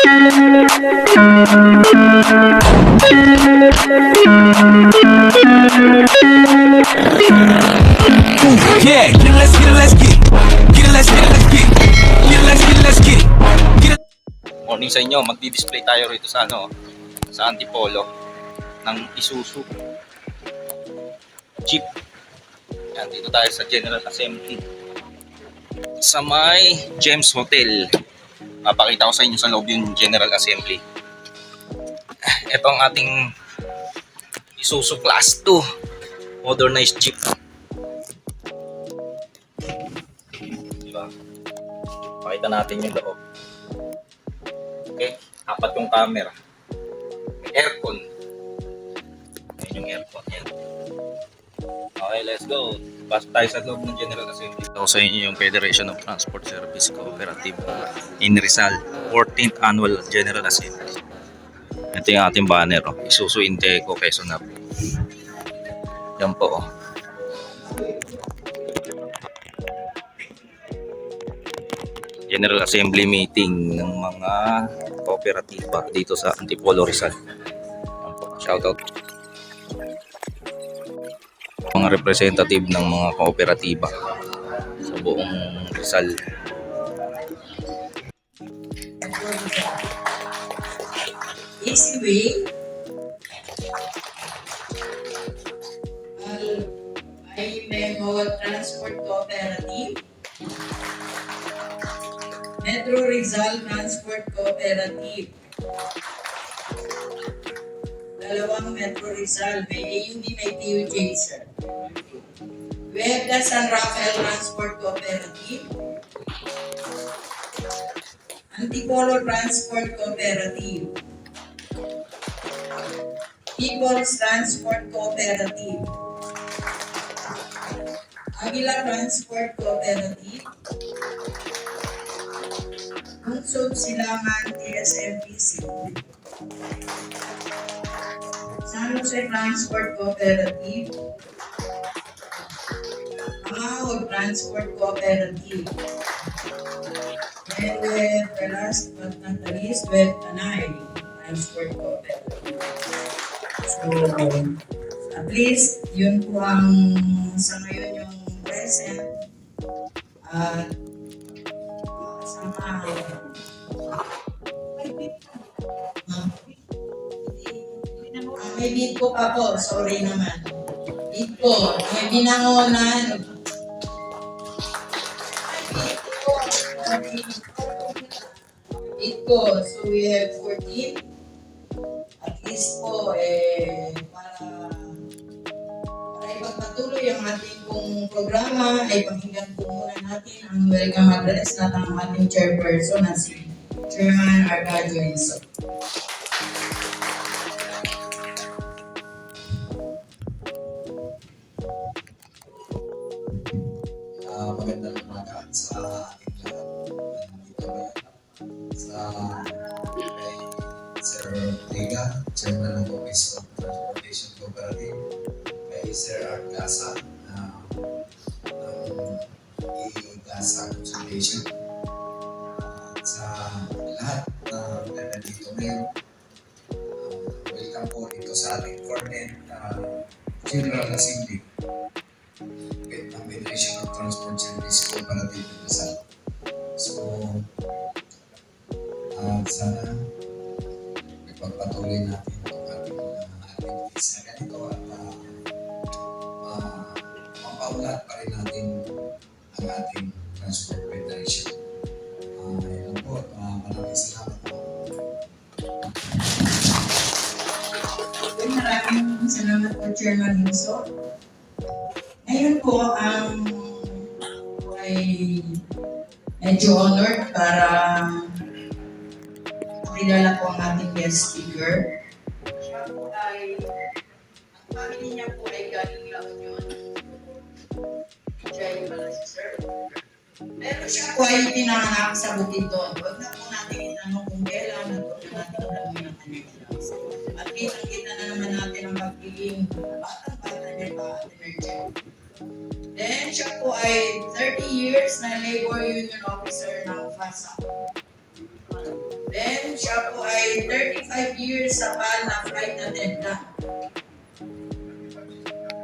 Yeah, get it, let's get it, let's get it. Get it, let's get it, let's get it. Get it, let's get it, let's get it. Get it. Morning sa inyo, magdi-display tayo rito sa sa Antipolo ng Isuzu Jeep. Yan, dito tayo sa General Assembly sa may Gems Hotel. Papakita ko sa inyo sa loob yung General Assembly. Ito ang ating Isuzu Class 2 modernized Jeep. Diba? Pakita natin yung loob. Okay, apat yung camera. May aircon. Ayan yung aircon. Yan. Okay, let's go. Pasok tayo sa loob ng General Assembly. Ito sa inyo yung Federation of Transport Service Cooperative in Rizal 14th Annual General Assembly. Ito yung ating banner, Isuzu Inteco Quezon Hub. Yan po. General Assembly meeting ng mga kooperatiba dito sa Antipolo, Rizal. Shoutout mga representative ng mga kooperatiba sa buong Rizal. Easy way. Ay Memo Transport Cooperative. Metro Rizal Transport Cooperative. Dalawang Metro Rizal, may AUD, may TUJ, sir. We have the San Rafael Transport Cooperative. Antipolo Transport Cooperative. People's Transport Cooperative. Aguila Transport Cooperative. Lungsod Silangan TSMPC. San Jose Transport Cooperative. Amahod Transport Cooperative. And the last but not the least, with Tanay Transport Cooperative. So, at least, yun po ang sa ngayon yung present. At may beat ko pa po, sorry naman. Beat ko, may binangonan. Beat ko, so we have 14. At least po, para ipagpatuloy ang ating pong programa, ay pakinggan po muna natin ang welcome address na ang ating chairperson na si Chairman Arcadio Inso. Magandang umaga sa ating lahat. Sa kay Sir Ortega, Chairman ng Office of Transportation Cooperative, kay Sir Art Gasa ng Gasa Consultation, sa lahat na nandito ngayon. Welcome po dito sa ating 14th General Assembly ng Federation of Transport Service Cooperative in Rizal. So, sana ipagpatuloy natin ang ating activities na ganito at mapaulat pa rin natin ang ating Transport Federation. Ayun po, maraming salamat po. Maraming salamat po, Chairman Inso. Ngayon po, ay medyo honored para kilala po ang ating guest speaker. Siya po ay, ang family niya po ay galing lang yun. Siya yung pala si Sir. Pero siya po ay pinanganak sa Bukidnon. Huwag na po natin itanong kung kailan na po natin alam yung kanyang kinasa. At kitang-kita na naman natin ang pagiging batang-bata niya pa at energetic. Then, siya po ay 30 years na labor union officer ng FASA. Then, siya po ay 35 years sa PAL na flight attendant.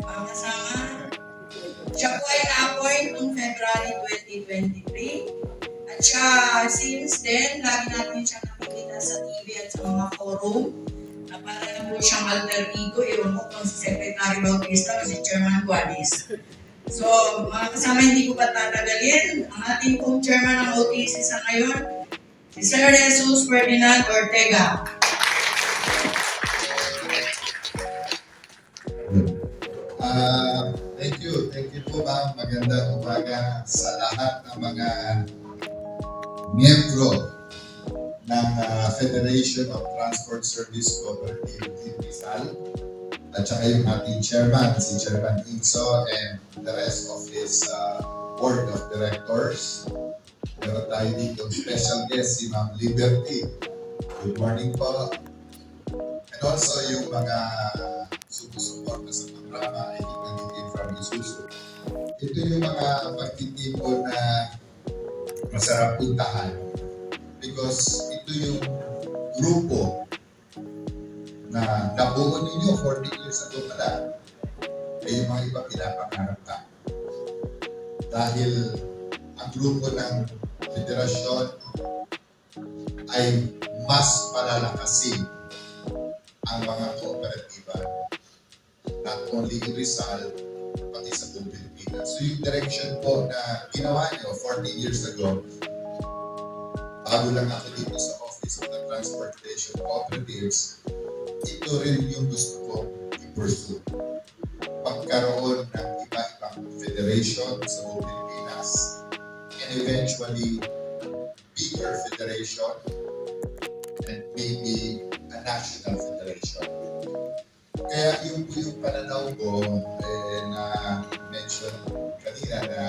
Kasama, siya po ay na-appoint noong February 2023. At siya, since then, lagi natin siya nakikita sa TV at sa mga forum na para na po siyang alter ego, ewan ko kung si Secretary Bautista o si Chairman Guadis. So, mga kasama, hindi ko pa tatagalin. Ang ating pong chairman ng OTC sa ngayon, si Sir Jesus Ferdinand Ortega. Thank you po ma'am. Magandang umaga sa lahat ng mga miyembro ng Federation of Transport Service Cooperative in Rizal at saka yung ating chairman, si Chairman Inso, and the rest of his board of directors. Meron tayo dito special guest, si Ma'am Liberty. Good morning po. And also yung mga sumusuporta sa programa, I think nandito from Isuzu. Ito yung mga pagtitipon na masarap puntahan because ito yung grupo na nabuo ninyo 40 years ago pala ay yung mga iba pinapangarap ka. Dahil ang grupo ng federasyon ay mas palalakasin ang mga kooperatiba, not only in Rizal, pati sa buong Pilipinas. So yung direction po na ginawa nyo 40 years ago, bago lang ako dito sa Office of the Transportation Cooperatives, ito rin yung gusto ko i-pursue. Pagkaroon ng iba-ibang federation sa buong Pilipinas and eventually bigger federation and maybe a national federation. Kaya yung pananaw ko na mention kanina na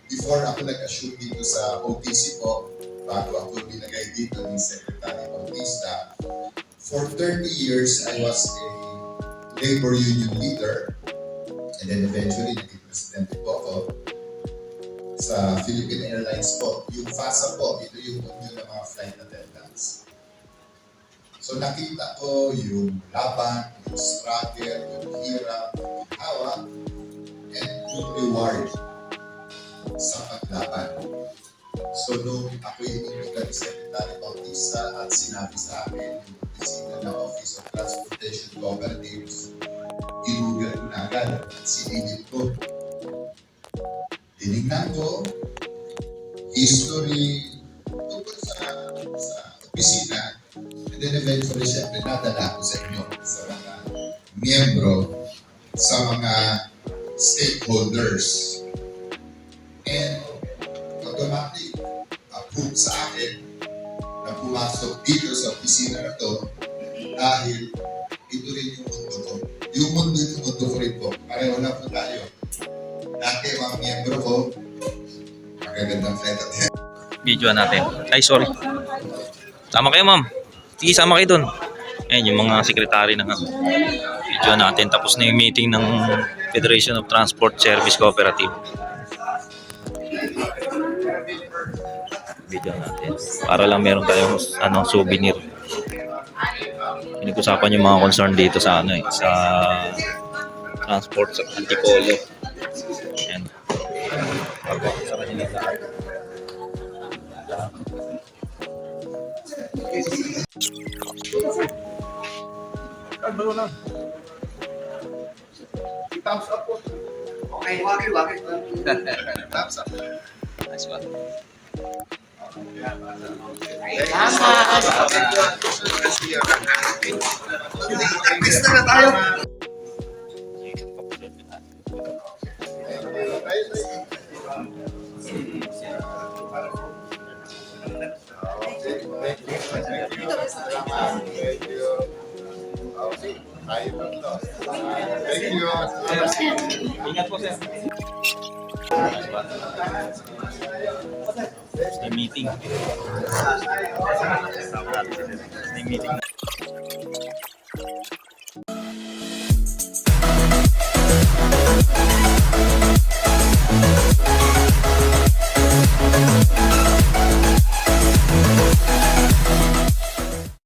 before ako nag-assume dito sa OTC po, bago ako binagay dito ni Secretary Bautista, for 30 years I was a labor union leader and then eventually naging presidente po ako sa Philippine Airlines po. Yung FASA po, ito yung union ng mga flight attendants. So nakita ko yung laban, yung struggle, yung hirap, yung hawa, and yung reward sa paglaban. So nung ako yung ibigay ni Secretary Bautista at sinabi sa akin yung opisina ng Office of Transportation Cooperatives, inugal ko na agad at sinilip ko. Tinignan ko, history tungkol sa opisina, and then eventually, syempre, nadala ko sa inyo, sa mga miyembro, sa mga stakeholders. And automatic, approve sa akin na pumasok dito sa opisina na to dahil ito rin yung mundo ko. Yung mundo ko rin po. Pareho na po tayo. Dati mga miyembro ko, magagandang flight attendant. Video natin. Ay, sorry. Sama kayo, ma'am. Sige, sama kayo dun. Ayan, yung mga sekretary ng video natin. Tapos na yung meeting ng Federation of Transport Service Cooperative. Video natin. Para lang meron tayong souvenir. Pinag-usapan yung mga concern dito sa sa transport sa Antipolo. Ayan. Ako sa kanila lahat. Thumbs up po. Okay, wagi. Thumbs up. Nice one. Miss na tayo. Thank you. Ingat po, sir. May meeting. May meeting.